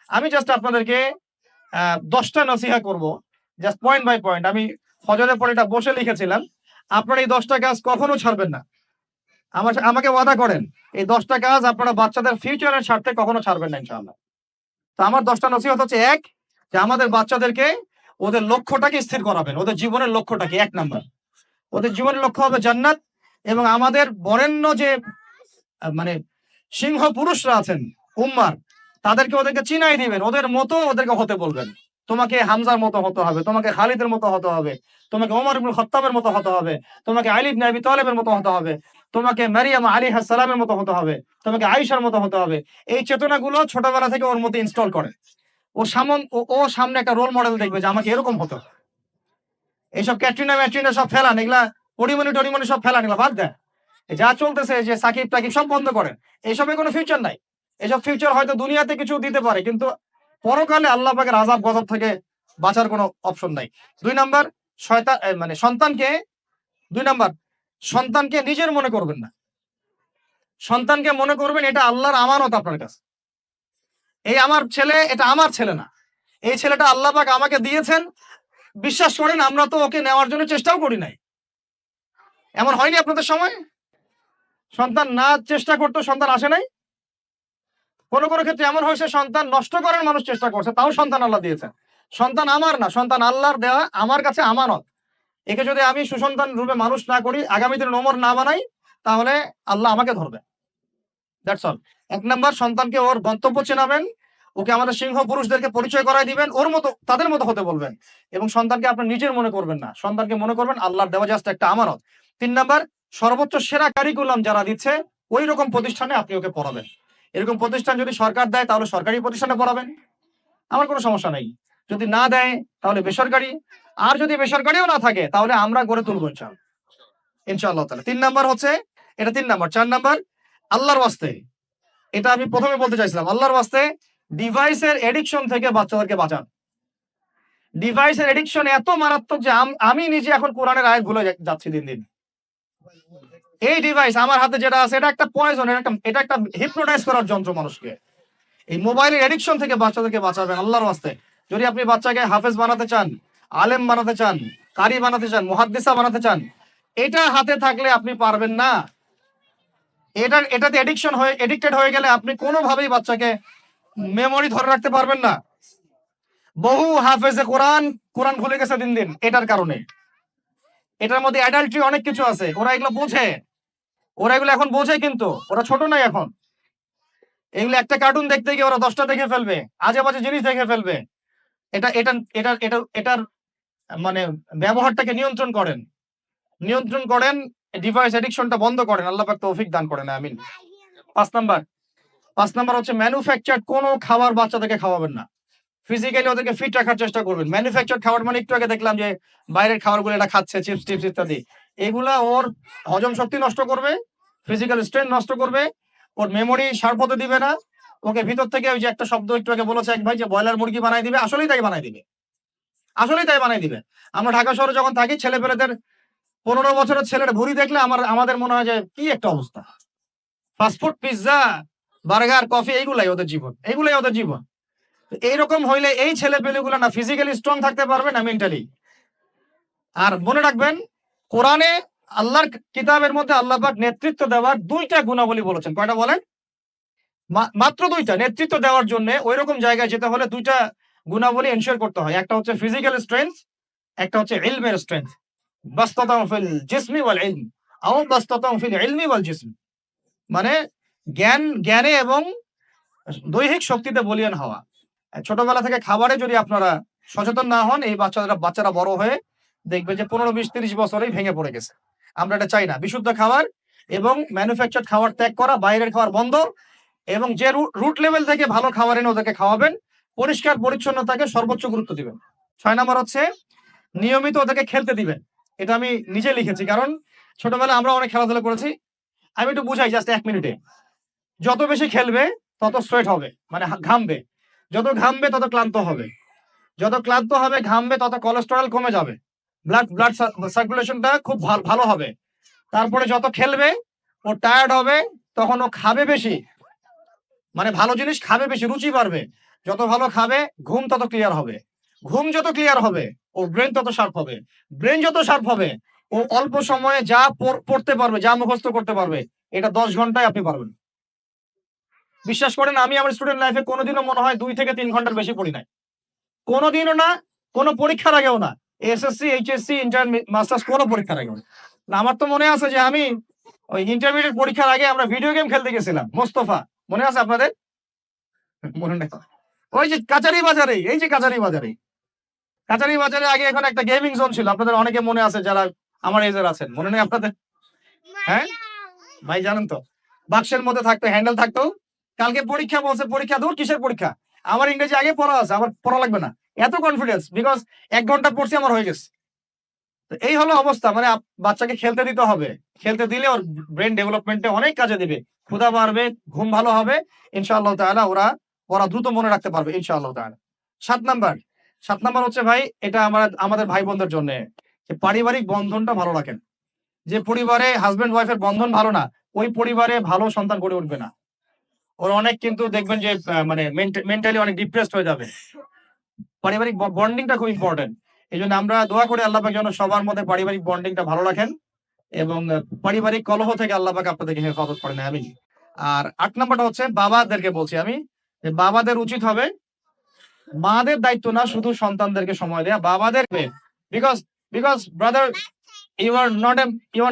আমি জাস্ট আপনাদেরকে 10টা নসিহা করব, জাস্ট পয়েন্ট বাই পয়েন্ট। আমি ফজরের পরে এটা বসে লিখেছিলাম। আপনারা এই 10টা কাজ কখনো ছাড়বেন না। আমাকে ওয়াদা করেন, এই 10টা কাজ আপনারা বাচ্চাদের ফিউচারের স্বার্থে কখনো ছাড়বেন না ইনশাআল্লাহ। তো আমার 10টা নসিহত হচ্ছে, এক, যে আমাদের বাচ্চাদেরকে ওদের লক্ষ্যটাকে স্থির করাবেন। ওদের জীবনের লক্ষ্যটাকে 1 নাম্বার। ওদের জীবনের লক্ষ্য হবে জান্নাত। এবং আমাদের বরেণ্য যে মানে সিংহ পুরুষরা আছেন উম্মার, ওদেরকে চিনাই দিবেন, ওদের মতো ওদেরকে হতে বলবেন। তোমাকে হামজার মতো হতে হবে, তোমাকে খালিদের মতো হতে হবে, তোমাকে ওমর ইবনে খাত্তাবের মতো হতে হবে, তোমাকে আলী ইবনে আবি তালেবের মতো হতে হবে, তোমাকে মারিয়াম আলাইহিস সালামের মতো হতে হবে, তোমাকে আয়েশার মতো হতে হবে। এই চেতনাগুলো ছোটবেলা থেকে ওর মধ্যে ইনস্টল করে। ও সামনে একটা রোল মডেল দেখবে যে আমাকে এরকম হতে হবে। এইসব ক্যাটরিনা ম্যাটরিনা সব ফেলান, এগুলা পরিমণি টরিমণি সব ফেলান, এগুলা বাদ দেন। যা চলতেছে যে সাকিব টাকিব সব বন্ধ করেন। এসবের কোনো ফিউচার নাই। এসব ফিউচার হয়তো দুনিয়াতে কিছু দিতে পারে, কিন্তু পরকালে আল্লাহ পাকের আযাব গজব থেকে বাঁচার কোনো অপশন নাই। 2 নাম্বার, শয়তান মানে সন্তানকে 2 নাম্বার, সন্তানকে নিজের মনে করবেন না। সন্তানকে মনে করবেন এটা আল্লাহর আমানত আপনার কাছে। এই আমার ছেলে, এটা আমার ছেলে না। এই ছেলেটা আল্লাহ পাক আমাকে দিয়েছেন। বিশ্বাস করেন, আমরা তো ওকে নেওয়ার জন্য চেষ্টাও করি নাই। এমন হয়নি আপনাদের সময়? সন্তান না চেষ্টা করতো সন্তান আসে নাই? কোন কোন ক্ষেত্রে এমন হয়েছে সন্তান নষ্ট করার মানুষ চেষ্টা করছে, তাও সন্তান আল্লাহ দিয়েছেন। সন্তান আমার না, সন্তান আল্লাহর দেওয়া, আমার কাছে আমানত। একে যদি আমি সুসন্তান রূপে মানুষ না করি, আগামী দিনে ওমর না বানাই, তাহলে আল্লাহ আমাকে ধরবে। That's all. 1 নাম্বার, সন্তানকে ওর গন্তব্য চেনাবেন, ওকে আমাদের সিংহ পুরুষদেরকে পরিচয় করায় দিবেন, ওর মতো তাদের মতো হতে বলবেন। এবং সন্তানকে আপনার নিজের মনে করবেন না, সন্তানকে মনে করবেন আল্লাহর দেওয়া জাস্ট একটা আমানত। 3 নাম্বার, সর্বোচ্চ সেরা কারিকুলাম যারা দিচ্ছে ওই রকম প্রতিষ্ঠানে আপনি ওকে পড়াবেন। এরকম প্রতিষ্ঠান যদি সরকার দেয় তাহলে সরকারি প্রতিষ্ঠানে পড়াবেন, আমার কোনো সমস্যা নাই। যদি না দেয় তাহলে বেসরকারি, আর যদি বেসরকারিও না থাকে তাহলে আমরা গড়ে তুলবো ইনশাআল্লাহ তাআলা। 3 নাম্বার হচ্ছে, এটা 3 নাম্বার। 4 নাম্বার, আল্লাহর ওয়াস্তে, এটা আমি প্রথমে বলতে চাইছিলাম, আল্লাহর ওয়াস্তে ডিভাইসের এডিকশন থেকে বাচ্চাদেরকে বাঁচান। ডিভাইসের এডিকশন এত মারাত্মক যে আমি নিজে এখন কোরআনের আয়াত ভুলে যাচ্ছি দিন দিন। এই ডিভাইস আমার হাতে যেটা আছে, এটা একটা পয়জন, এটা একটা হিপনোটাইজ করার যন্ত্র মানুষকে। এই মোবাইলের এডিকশন থেকে বাচ্চাদেরকে বাঁচাবেন আল্লাহর ওয়াস্তে। যদি আপনি বাচ্চাকে হাফেজ বানাতে চান, আলেম বানাতে চান, কারি বানাতে চান, মুহাদ্দিসা বানাতে চান, এটা হাতে থাকলে আপনি পারবেন না। এটাতে এডিক্টেড হয়ে গেলে আপনি কোনোভাবেই বাচ্চাকে মেমোরি ধরে রাখতে পারবেন না। বহু হাফেজে কোরআন ভুলে গেছে দিন দিন এটার কারণে। এটার মধ্যে অ্যাডাল্ট্রি অনেক কিছু আছে, ওরা এগুলো বোঝে, ওরা এগুলো এখন বোঝে, কিন্তু ওরা ছোট নাই এখন। এগুলো একটা কার্টুন দেখতে গিয়ে ওরা 10টা দেখে ফেলবে, আজে বাজে জিনিস দেখে ফেলবে। এটা এটা এটা এটা এটার মানে ব্যবহারটাকে নিয়ন্ত্রণ করেন, ডিভাইস এডিকশনটা বন্ধ করেন। আল্লাহ পাক তৌফিক দান করেন, আমিন। 5 নাম্বার হচ্ছে ম্যানুফ্যাকচার্ড কোনো খাবার বাচ্চাদেরকে খাওয়াবেন না। ফিজিক্যালি ওদেরকে ফিট রাখার চেষ্টা করবেন। ম্যানুফ্যাকচার্ড খাবার মানে একটু আগে দেখলাম যে বাইরের খাবারগুলো এটা খাচ্ছে, চিপস টিপস ইত্যাদি, এগুলা ওর হজম শক্তি নষ্ট করবে, ফিজিক্যাল স্ট্রেংথ নষ্ট করবে, ওর মেমোরি শার্প হতে দিবে না। ওকে ভিতর থেকে ওই যে একটা শব্দ একটু আগে বলেছে এক ভাই, যে ব্রয়লার মুরগি বানাই দিবে, আসলেই তাই বানাই দিবে। আমরা ঢাকা শহরে যখন থাকি, ছেলেপেলেদের 15 বছরের ছেলের ভুঁড়ি দেখলে আমাদের মনে হয় যে কি একটা অবস্থা। ফাস্টফুড, পিৎজা, বার্গার, কফি, এইগুলাই ওদের জীবন। এইরকম হইলে এই ছেলে পেলেগুলো না ফিজিক্যালি স্ট্রং থাকতে পারবে না মেন্টালি। আর মনে রাখবেন, কোরআনে আল্লাহর কিতাবের মধ্যে আল্লাহ পাক নেতৃত্ব দেওয়ার 2টা গুণাবলী বলেছেন। কয়টা বলেন? মাত্র 2টা। নেতৃত্ব দেওয়ার জন্য ওইরকম জায়গায় যেতে হলে 2টা গুণাবলী এনশিওর করতে হয়। একটা হচ্ছে ফিজিক্যাল স্ট্রেংথ, একটা হচ্ছে ইলমের স্ট্রেংথ। বাসতাতাম ফিল জিসমি ওয়াল ইলম আও বাসতাতাম ফিল ইলমি ওয়াল জিসম, মানে জ্ঞানে এবং দৈহিক শক্তিতে বলীয়ান হওয়া। ছোটবেলা থেকে খাবারে যদি আপনারা সচেতন না হন, এই বাচ্চারা বড় হয়ে দেখবে যে 15, 20, 30 বছরেই ভেঙে পড়ে গেছে। আমরা এটা চাই না। বিশুদ্ধ খাবার এবং ম্যানুফ্যাকচার্ড খাবার ত্যাগ করা, বাইরের খাবার বন্ধ, এবং যে রুট লেভেল থেকে ভালো খাবার এনে ওদেরকে খাওয়াবেন, পরিষ্কার পরিচ্ছন্নতাকে সর্বোচ্চ গুরুত্ব দিবেন। 6 নাম্বার হচ্ছে নিয়মিত ওদেরকে খেলতে দিবেন। এটা আমি নিজে লিখেছি, কারণ ছোটবেলায় আমরা অনেক খেলাধুলা করেছি। আমি একটু বুঝাই জাস্ট 1 মিনিটে। যত বেশি খেলবে তত সোয়েট হবে, মানে ঘামবে। যত ঘামবে তত ক্লান্ত হবে, যত ক্লান্ত হবে ঘামবে তত কোলেস্টেরল কমে যাবে, ব্লাড সার্কুলেশনটা খুব ভালো হবে। তারপরে যত খেলবে ও টায়ার্ড হবে, তখন ও খাবে বেশি, মানে ভালো জিনিস খাবে বেশি, রুচি বাড়বে। যত ভালো খাবে ঘুম তত ক্লিয়ার হবে, ঘুম যত ক্লিয়ার হবে ওর ব্রেন তত শার্প হবে, ব্রেন যত শার্প হবে ও অল্প সময়ে যা পড়তে পারবে, যা মুখস্থ করতে পারবে, এটা 10 ঘন্টায় আপনি পারবেন। বিশ্বাস করেন আমি আমার স্টুডেন্ট লাইফে কোনোদিনও মনে হয় 2 থেকে 3 ঘন্টার বেশি পড়ি নাই, কোনোদিনও না, কোনো পরীক্ষার আগেও না, এসএসসি এইচএসসি ইন্টার মাস্টার্স কোনো পরীক্ষার আগেও না। আমার তো মনে আছে যে আমি ওই ইন্টারমিডিয়েট পরীক্ষার আগে আমরা ভিডিও গেম খেলতে গেছিলাম মোস্তফা, মনে আছে আপনাদের? মনে নেই? ওই যে কাচারি বাজারে, এই যে কাচারি বাজারে, কাচারি বাজারে আগে এখন একটা গেমিং জোন ছিল, আপনাদের অনেকে মনে আছে যারা আমার এজের আছেন, মনে নেই আপনাদের? হ্যাঁ ভাই জানেন তো, বাক্সের মধ্যে থাকতো, হ্যান্ডেল থাকতো। কালকে পরীক্ষা বলছে, পরীক্ষা দূর কিসের পরীক্ষা, আমার ইংরেজি আগে পড়া আছে, আমার পড়া লাগবে না, এত কনফিডেন্স, বিকজ 1 ঘন্টা পড়ছি আমার হয়ে গেছে। তো এই হলো অবস্থা, মানে বাচ্চাকে খেলতে দিতে হবে, খেলতে দিলে ওর ব্রেন ডেভেলপমেন্টে অনেক কাজে দিবে, ক্ষুধা বাড়বে, ঘুম ভালো হবে, ইনশাআল্লাহ তাআলা ওরা ওরা দ্রুত মনে রাখতে পারবে ইনশাআল্লাহ তাআলা। 7 নাম্বার, 7 নাম্বার হচ্ছে ভাই, এটা আমাদের ভাই বোনদের জন্য, যে পারিবারিক বন্ধনটা ভালো রাখেন। যে পরিবারে হাজবেন্ড ওয়াইফের বন্ধন ভালো না, ওই পরিবারে ভালো সন্তান গড়ে উঠবে না। ওর অনেক কিন্তু দেখবেন যে মানে মেন্টালি অনেক ডিপ্রেসড হয়ে যাবে। পারিবারিক বন্ডিংটা খুব ইম্পর্টেন্ট। এই জন্য আমরা দোয়া করি আল্লাহ পাক যেন সবার মধ্যে পারিবারিক বন্ডিংটা ভালো রাখেন, এবং পারিবারিক কলহ থেকে আল্লাহ পাক আপনাদেরকে হেফাজত করেন, আমিন। আর 8 নাম্বারটা হচ্ছে বাবাদেরকে বলছি আমি, যে বাবাদের উচিত হবে মাদের দায়িত্ব না শুধু সন্তানদেরকে সময় দেয়া, বাবাদের, because because brother, you are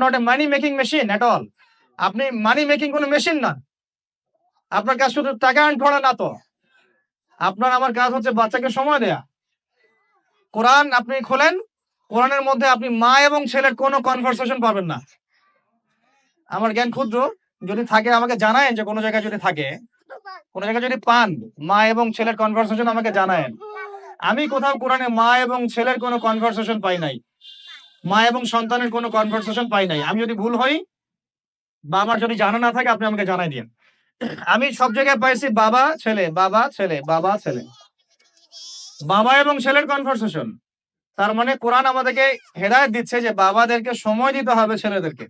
not a money making machine at all. আপনি মানি মেকিং কোনো মেশিন না, আপনার কাজ শুধু টাকা আর্ন করা না তো, আপনার আমার কাজ হচ্ছে বাচ্চাকে সময় দেয়া। কোরআন আপনি খোলেন, কোরআনের মধ্যে আপনি মা এবং ছেলের কোনো কনভারসেশন পাবেন না। আমার জ্ঞান ক্ষুদ্র, যদি থাকে আমাকে জানায়েন, যে কোনো জায়গায় যদি থাকে, কোনো জায়গায় যদি পান মা এবং ছেলের কনভারসেশন আমাকে জানায়েন। আমি কোথাও কোরআনে মা এবং ছেলের কোনো কনভারসেশন পাই নাই, মা এবং সন্তানের কোনো কনভারসেশন পাই নাই। আমি যদি ভুল হই বা আমার যদি জানা না থাকে আপনি আমাকে জানাই দিন। আমি সব জায়গায় পাইছি বাবা ছেলে, বাবা ছেলে, বাবা ছেলে, বাবা এবং ছেলের কনভারসেশন। তার মানে কোরআন আমাদেরকে হেদায়েত দিচ্ছে যে বাবাদেরকে সময় দিতে হবে ছেলেদেরকে।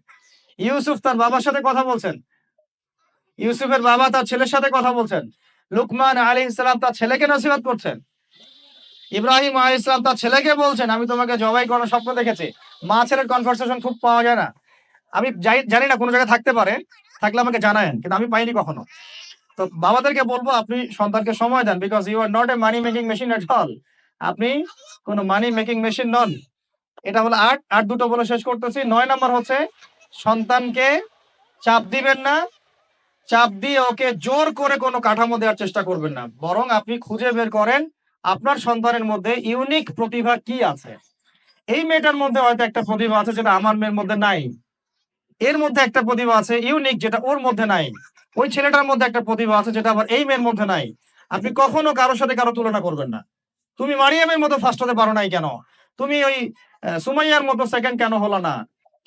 ইউসুফ তার বাবার সাথে কথা বলছেন, ইউসুফের বাবা তার ছেলের সাথে কথা বলছেন, লুকমান আলাইহিস সালাম তার ছেলেকে নসিহত করছেন, ইব্রাহিম আলাইহিস সালাম তার ছেলেকে বলছেন আমি তোমাকে জবাই করার স্বপ্ন দেখেছি। মা ছেলের কনভারসেশন খুব পাওয়া যায় না। আমি জানি না কোনো জায়গায় থাকতে পারে, থাকলে আমাকে জানায়েন, কিন্তু আমি পাইনি কখনো। তো বাবাদেরকে বলবো আপনি সন্তানকে সময় দেন, because you are not a money making machine at all. আপনি কোনো মানি মেকিং মেশিন নন। এটা হলো 8, আর দুটো বলে শেষ করতেছি। 9 নাম্বার হচ্ছে সন্তানকে চাপ দিবেন না, চাপ দিয়ে ওকে জোর করে কোনো কাঠামো দেওয়ার চেষ্টা করবেন না, বরং আপনি খুঁজে বের করেন আপনার সন্তানের মধ্যে ইউনিক প্রতিভা কি আছে। এই মেয়েটার মধ্যে হয়তো একটা প্রতিভা আছে যেটা আমার মেয়ের মধ্যে নাই, এর মধ্যে একটা প্রতিভা আছে ইউনিক যেটা ওর মধ্যে নাই, ওই ছেলেটার মধ্যে একটা প্রতিভা আছে যেটা আবার এই মেয়ের মধ্যে নাই। আপনি কখনো কারোর সাথে কারো তুলনা করবেন না। তুমি মারিয়ামের মতো ফার্স্ট হতে পারো নাই কেন, তুমি ওই সুমাইয়ার মতো সেকেন্ড কেন হলো না,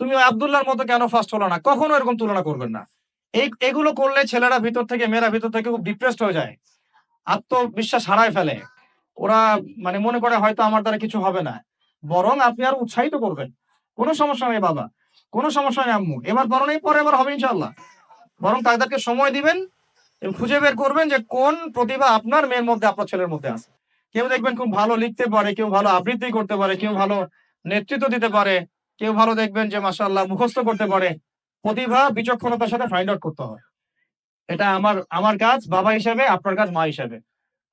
তুমি ওই আব্দুল্লাহর মতো কেন ফার্স্ট হলো না, কখনো এরকম তুলনা করবেন না। এগুলো করলে ছেলেরা ভিতর থেকে, মেয়েরা ভিতর থেকে খুব ডিপ্রেসড হয়ে যায়, আত্মবিশ্বাস হারায় ফেলে। ওরা মানে মনে করে হয়তো আমার দ্বারা কিছু হবে না। বরং আপনি আরো উৎসাহিত করবেন, কোনো সমস্যা নেই বাবা, কোনো সমস্যা নেই আম্মু, এবার বড় নেই পরে এবার হবে ইনশাল্লাহ। বরং তাদেরকে সময় দিবেন এবং খুঁজে বের করবেন যে কোন প্রতিভা আপনার মেয়ের মধ্যে, আপনার ছেলের মধ্যে আছে। কেউ দেখবেন খুব ভালো লিখতে পারে, কেউ ভালো আবৃত্তি করতে পারে, কেউ ভালো নেতৃত্ব দিতে পারে, কেউ ভালো দেখবেন যে মাশাআল্লাহ মুখস্থ করতে পারে। প্রতিভা বিচক্ষণতার সাথে ফাইন্ড আউট করতে হয়। এটা আমার আমার কাজ বাবা হিসেবে, আপনার কাজ মা হিসেবে।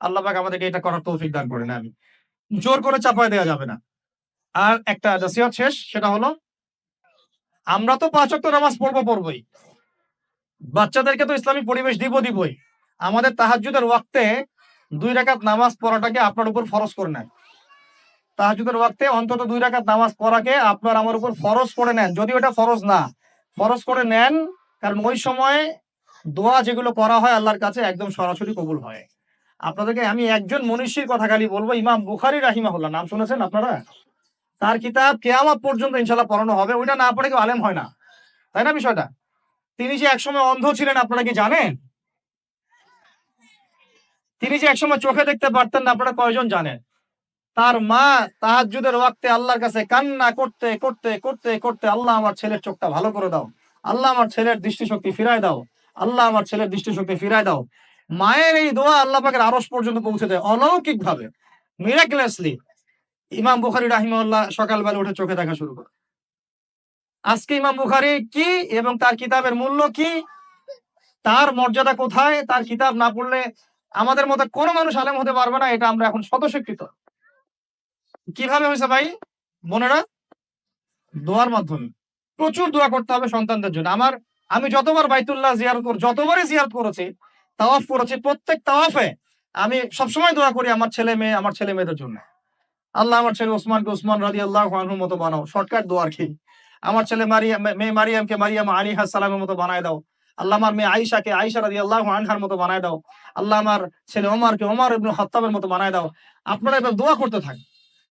আল্লাহ পাক আমাদেরকে এটা করার তৌফিক দান করেন, আমি জোর করে চাপায় দেওয়া যাবে না। আর একটা নসিহত শেষ, সেটা হলো আমরা তো 5 ওয়াক্ত নামাজ পড়বই, বাচ্চাদেরকে তো ইসলামিক পরিবেশ দিবই। আমাদের তাহাজ্জুদের ওয়াক্তে 2 রাকাত নামাজ পড়াটাকে আপনার উপর ফরজ করে নেন। তাহাজ্জুদের ওয়াক্তে অন্তত 2 রাকাত নামাজ পড়াকে আপনার আমার উপর ফরজ করে নেন, যদি ওটা ফরজ না, ফরজ করে নেন। কারণ ওই সময় দোয়া যেগুলো করা হয় আল্লাহর কাছে একদম সরাসরি কবুল হয়। আপনাদেরকে আমি একজন মনীষীর কথা খালি বলবো, ইমাম বুখারী রাহিমাহুল্লাহ, নাম শুনেছেন আপনারা? তার কিতাব কিয়ামত পর্যন্ত ইনশাআল্লাহ পড়ানো হবে, ওইটা না পড়ে কেউ আলেম হয় না, তাই না বিষয়টা? তিনি যে একসময় অন্ধ ছিলেন আপনারা কি জানেন? তিনি যে একসময় চোখে দেখতে পারতেন না আপনারা কয়জন জানেন? তার মা তাহাজ্জুদের ওয়াক্তে আল্লাহর কাছে কান্না করতে করতে করতে করতে, আল্লাহ আমার ছেলের চোখটা ভালো করে দাও, আল্লাহ আমার ছেলের দৃষ্টিশক্তি ফিরায় দাও, আল্লাহ আমার ছেলের দৃষ্টিশক্তি ফিরায় দাও। মায়ের এই দোয়া আল্লাহ পাকের আরশ পর্যন্ত পৌঁছে যায় অলৌকিক ভাবে, মিরাকুলাসলি। ইমাম বুখারী রাহিমাহুল্লাহ সকালবেলা উঠে চোখে দেখা শুরু করে। আজকে ইমাম বুখারী কি এবং তার কিতাবের মূল্য কি, তার মর্যাদা কোথায়, তার কিতাব না পড়লে আমাদের মতো কোনো মানুষ আলেম হতে পারবে না, এটা আমরা এখন স্বতঃস্বীকৃত। কিভাবে হয়েছে ভাই বোনেরা? দোয়ার মাধ্যমে। প্রচুর দোয়া করতে হবে সন্তানদের জন্য। আমি যতবার বাইতুল্লাহ যতবারই জিয়ারত করেছি, তাওয়াফ করেছি, প্রত্যেক তাওয়াফে আমি সবসময় দোয়া করি আমার ছেলে মেয়েদের জন্য। আল্লাহ আমার ছেলে ওসমানকে ওসমান রাদিয়াল্লাহু আনহুর মতো বানাও। শর্টকাট দোয়া আরকি। আমার ছেলে মেয়ে মারিয়ামকে মারিয়াম আলাইহিস সালামের মতো বানায় দাও। আল্লাহ আমার মেয়ে আয়েশাকে আয়েশা রাদিয়াল্লাহু আনহার মতো বানায় দাও। আল্লাহ আমার ছেলে ওমরকে ওমর ইবনে খাত্তাবের মতো বানায় দাও। আপনারা এবার দোয়া করতে থাকেন।